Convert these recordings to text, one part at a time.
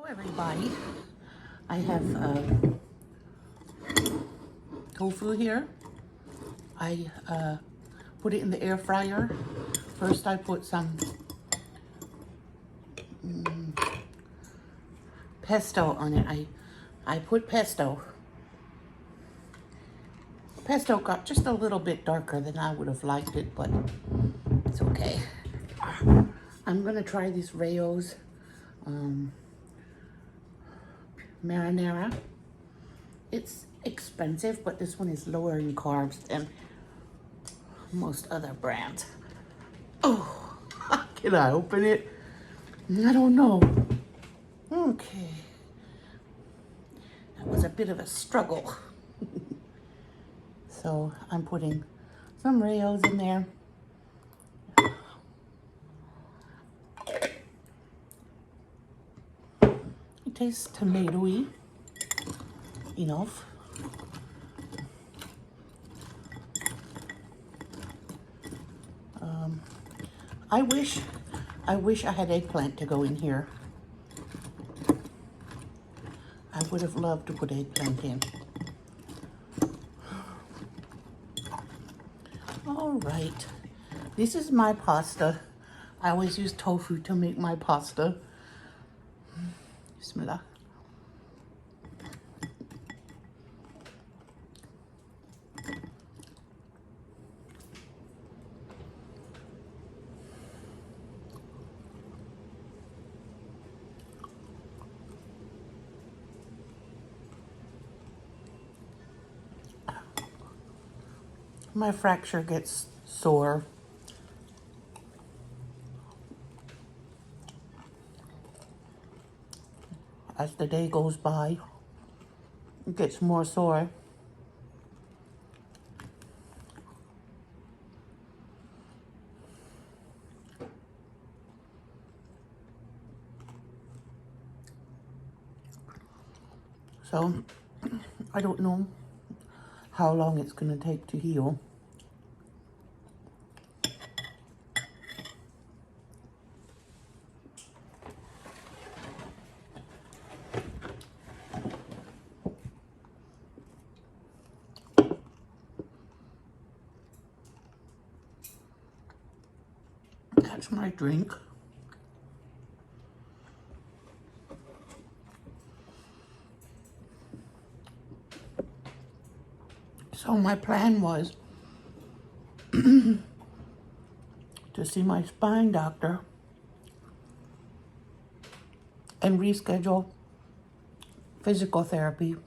Everybody, I have tofu here. I put it in the air fryer. First I put some pesto on it. I put pesto. Pesto got just a little bit darker than I would have liked it, but it's okay. I'm gonna try this Rayo's marinara. It's expensive, but this one is lower in carbs than most other brands. Oh, can I open it? I don't know. Okay. That was a bit of a struggle. So I'm putting some Rayo's in there. It tastes tomatoey enough. I wish I had eggplant to go in here. I would have loved to put eggplant in. All right, this is my pasta. I always use tofu to make my pasta. Bismillah. My fracture gets sore. As the day goes by, it gets more sore. So, I don't know how long it's going to take to heal. That's my drink. So my plan was to see my spine doctor and reschedule physical therapy.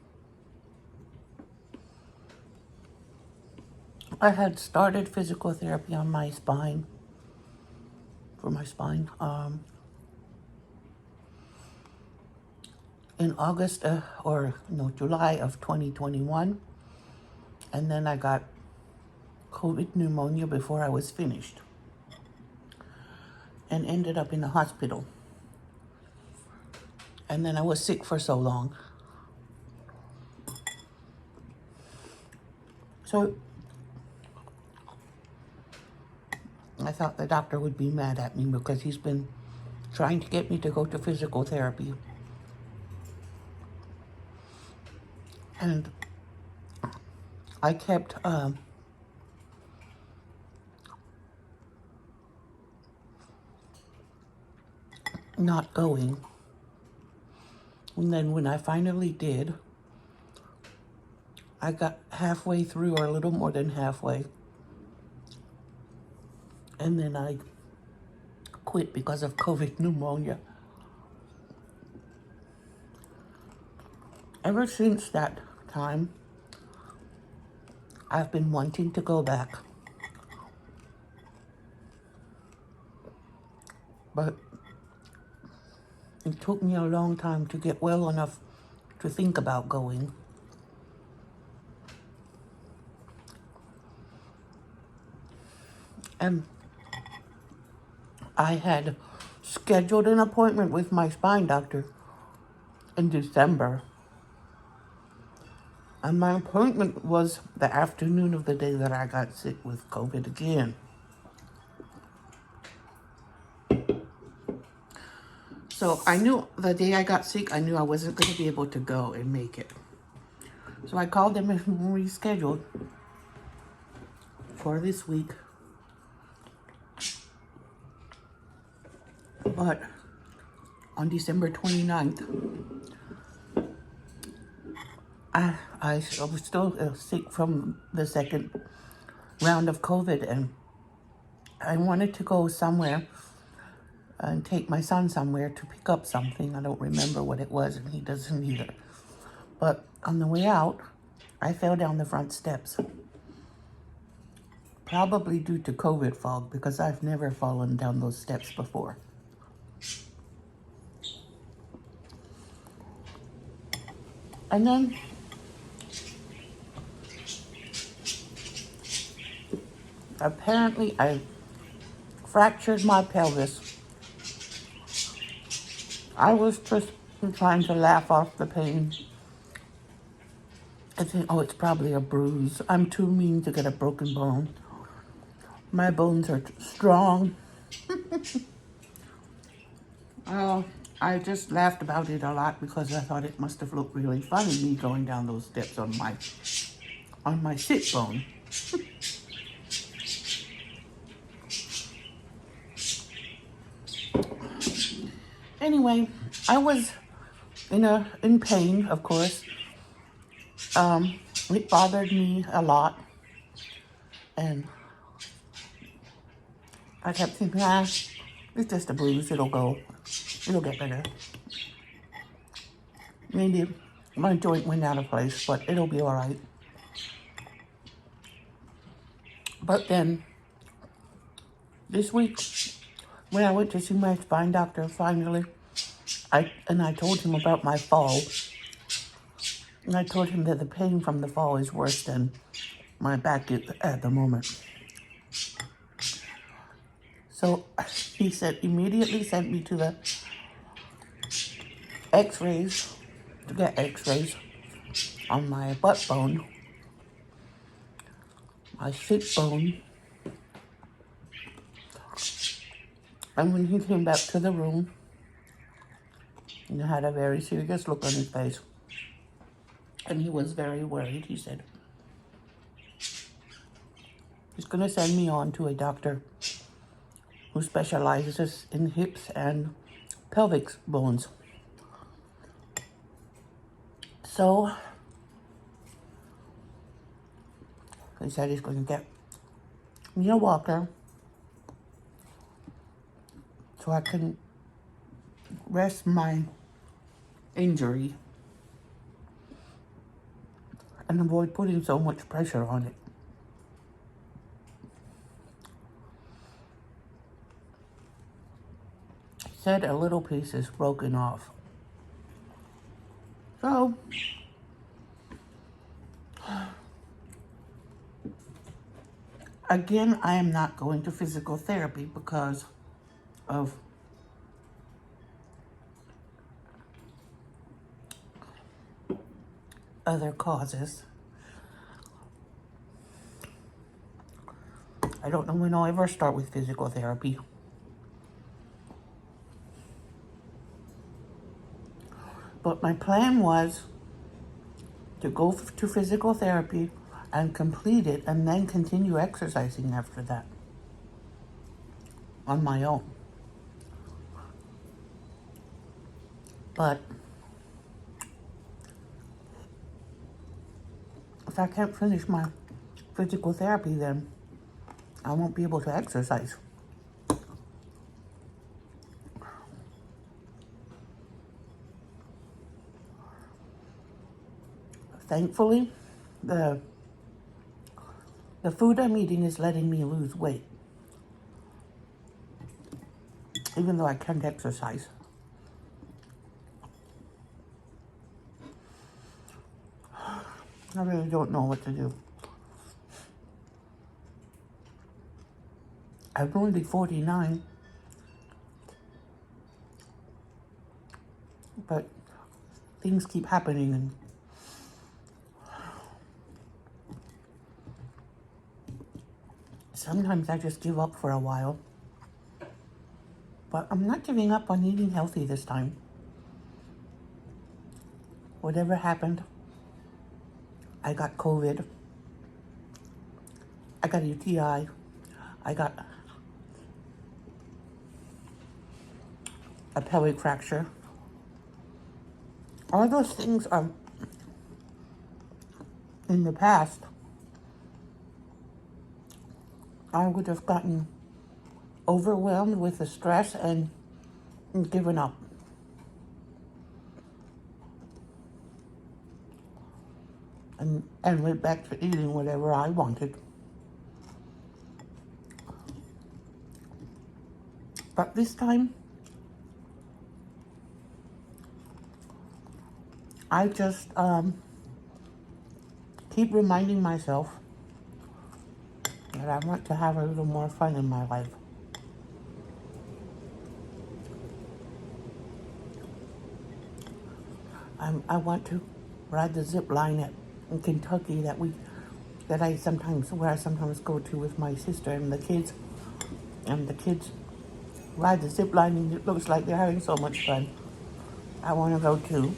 I had started physical therapy on my spine, for my spine, in August July of 2021. And then I got COVID pneumonia before I was finished and ended up in the hospital. And then I was sick for so long. So I thought the doctor would be mad at me because he's been trying to get me to go to physical therapy. And I kept not going. And then when I finally did, I got halfway through, or a little more than halfway. And then I quit because of COVID pneumonia. Ever since that time, I've been wanting to go back. But it took me a long time to get well enough to think about going. And I had scheduled an appointment with my spine doctor in December. And my appointment was the afternoon of the day that I got sick with COVID again. So I knew the day I got sick, I knew I wasn't going to be able to go and make it. So I called them and rescheduled for this week. But on December 29th, I was still sick from the second round of COVID, and I wanted to go somewhere and take my son somewhere to pick up something. I don't remember what it was, and he doesn't either. But on the way out, I fell down the front steps. Probably due to COVID fog, because I've never fallen down those steps before. And then apparently I fractured my pelvis. I was just trying to laugh off the pain. I think, oh, it's probably a bruise. I'm too mean to get a broken bone. My bones are strong. Oh, I just laughed about it a lot because I thought it must have looked really funny, me going down those steps on my sit bone. Anyway, I was in pain, of course. It bothered me a lot, and I kept thinking, it's just a bruise. It'll go. It'll get better. Maybe my joint went out of place, but it'll be all right. But then this week, when I went to see my spine doctor, finally, I told him about my fall. And I told him that the pain from the fall is worse than my back is at the moment. So he immediately sent me to the x-rays, to get x-rays on my butt bone, my sit bone. And when he came back to the room, he had a very serious look on his face. And he was very worried. He said he's going to send me on to a doctor who specializes in hips and pelvic bones. So he said he's going to get me a walker so I can rest my injury and avoid putting so much pressure on it. He said a little piece is broken off. So again, I am not going to physical therapy because of other causes. I don't know when I'll ever start with physical therapy. But my plan was to go to physical therapy and complete it and then continue exercising after that on my own. But if I can't finish my physical therapy, then I won't be able to exercise. Thankfully, the food I'm eating is letting me lose weight, even though I can't exercise. I really don't know what to do. I'm only 49, but things keep happening, and sometimes I just give up for a while. But I'm not giving up on eating healthy this time. Whatever happened, I got COVID. I got a UTI. I got a pelvic fracture. All those things are in the past. I would have gotten overwhelmed with the stress and given up. And went back to eating whatever I wanted. But this time, I just keep reminding myself that I want to have a little more fun in my life. I want to ride the zip line in Kentucky that I sometimes go to with my sister and the kids. And the kids ride the zip line and it looks like they're having so much fun. I want to go too.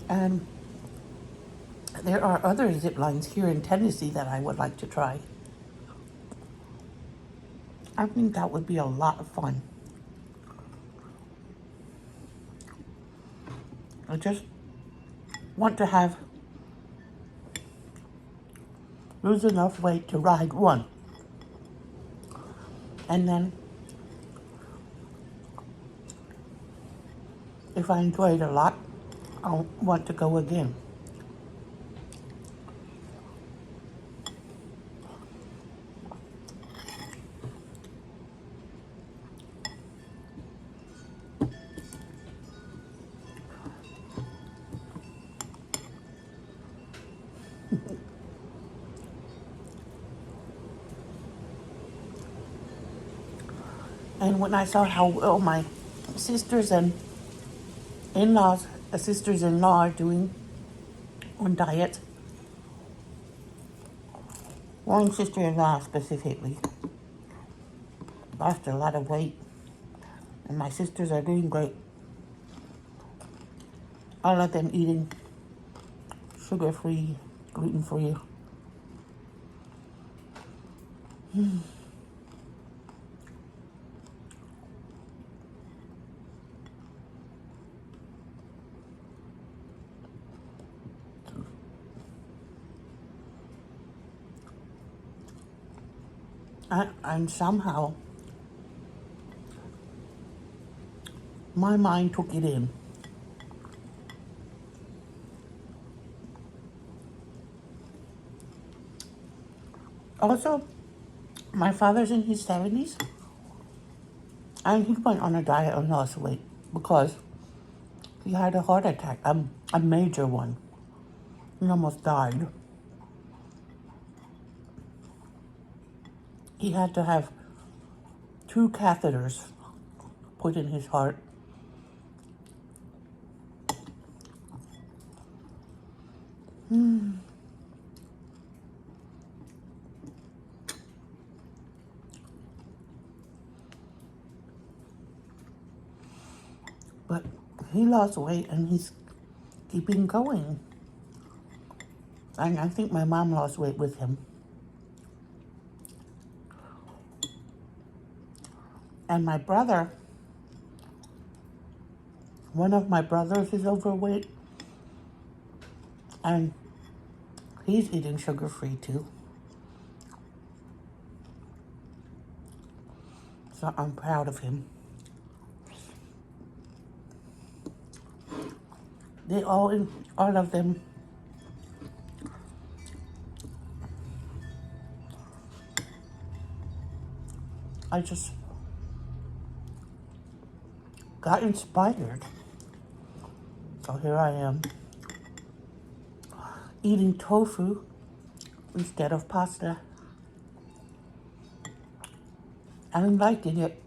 And there are other zip lines here in Tennessee that I would like to try. I think that would be a lot of fun. I just want to lose enough weight to ride one. And then if I enjoy it a lot, I'll want to go again. And when I saw how well my sisters and in-laws, sisters-in-law are doing on diet, one sister-in-law specifically lost a lot of weight, and my sisters are doing great. All of them eating sugar-free, gluten-free. And somehow my mind took it in. Also, my father's in his 70s, and he went on a diet and lost weight because he had a heart attack, a major one. He almost died. He had to have 2 catheters put in his heart. But he lost weight and he's keeping going. And I think my mom lost weight with him. And my brother, one of my brothers is overweight, and he's eating sugar-free too. So I'm proud of him. All of them I just got inspired. So here I am eating tofu instead of pasta. I'm liking it.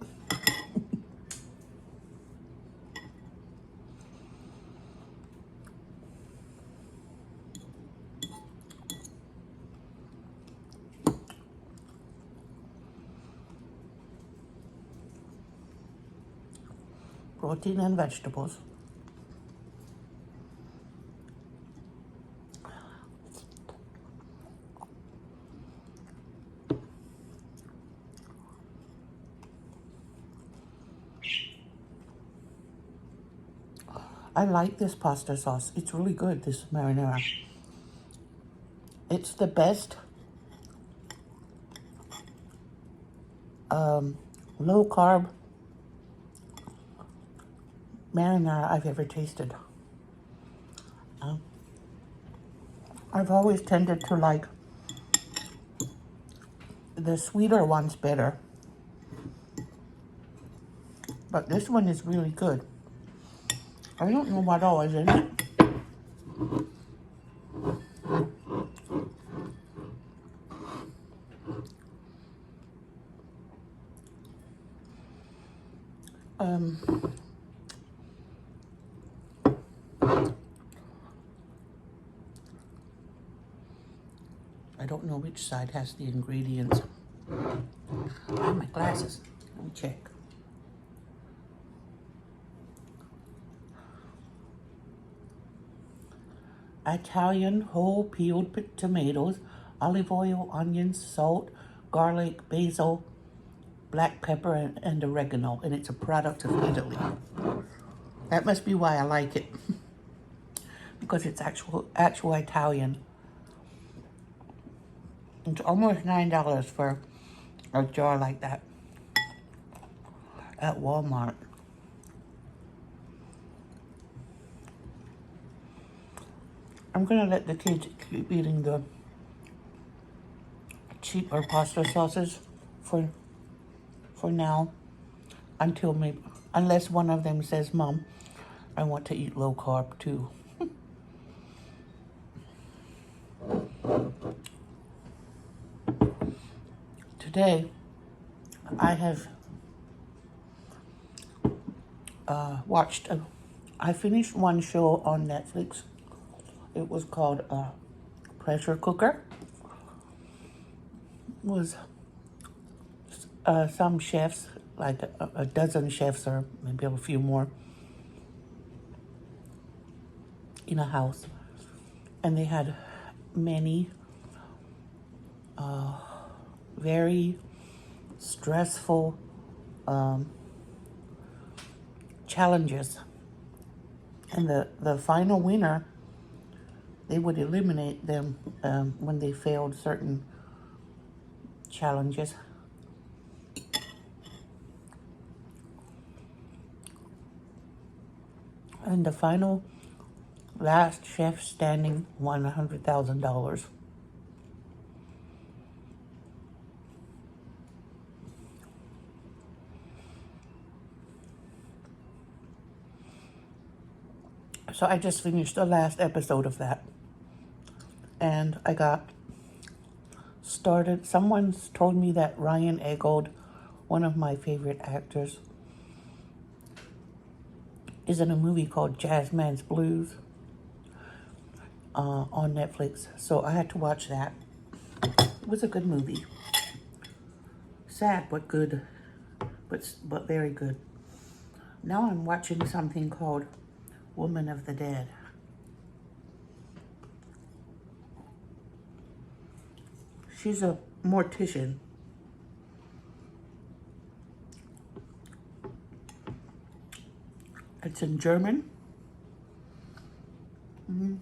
protein and vegetables. I like this pasta sauce. It's really good, this marinara. It's the best low carb marinara I've ever tasted. I've always tended to like the sweeter ones better, but this one is really good. I don't know what all is in it. I don't know which side has the ingredients. Oh, my glasses. Let me check. Italian whole peeled tomatoes, olive oil, onions, salt, garlic, basil, black pepper, and oregano. And it's a product of Italy. That must be why I like it. Because it's actual Italian. It's almost $9 for a jar like that at Walmart. I'm gonna let the kids keep eating the cheaper pasta sauces for now, until maybe, unless one of them says, "Mom, I want to eat low carb too." Today, I have I finished one show on Netflix. It was called Pressure Cooker. It was some chefs, like a dozen chefs or maybe a few more, in a house. And they had many very stressful challenges. And the final winner, they would eliminate them when they failed certain challenges. And the final last chef standing won $100,000. So I just finished the last episode of that. And I got started. Someone's told me that Ryan Eggold, one of my favorite actors, is in a movie called Jazzman's Blues on Netflix. So I had to watch that. It was a good movie. Sad but good, but very good. Now I'm watching something called Woman of the Dead. She's a mortician. It's in German. And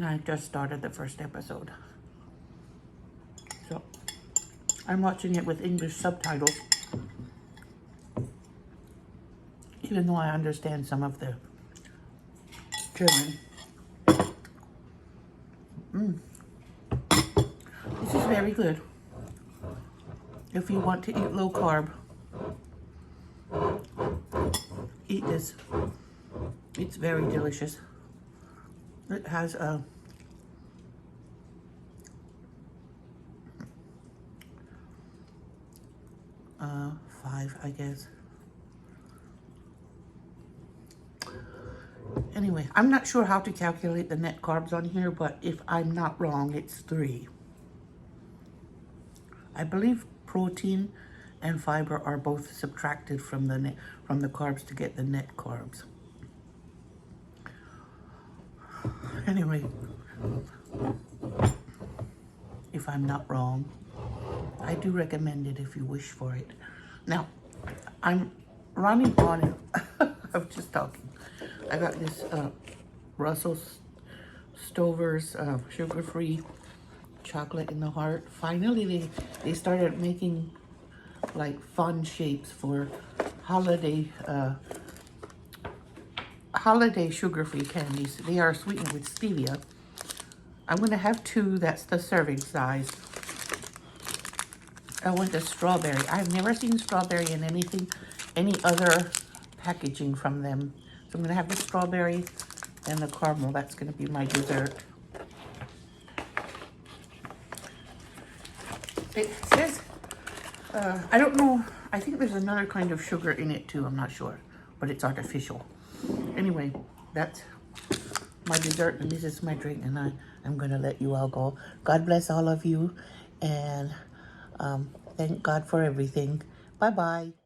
I just started the first episode. So I'm watching it with English subtitles, even though I understand some of the German. This is very good. If you want to eat low carb, eat this. It's very delicious. It has a five, I guess. Anyway, I'm not sure how to calculate the net carbs on here, but if I'm not wrong, it's 3. I believe protein and fiber are both subtracted from the carbs to get the net carbs. Anyway, if I'm not wrong, I do recommend it if you wish for it. Now, I'm running on it. I'm just talking. I got this Russell Stover's sugar-free chocolate in the heart. Finally, they started making like fun shapes for holiday sugar-free candies. They are sweetened with stevia. I'm gonna have 2. That's the serving size. I want the strawberry. I've never seen strawberry in any other packaging from them. So I'm gonna have the strawberry and the caramel. That's gonna be my dessert. It says, I don't know, I think there's another kind of sugar in it too, I'm not sure, but it's artificial. Anyway, that's my dessert and this is my drink, and I'm gonna let you all go. God bless all of you, and thank God for everything. Bye-bye.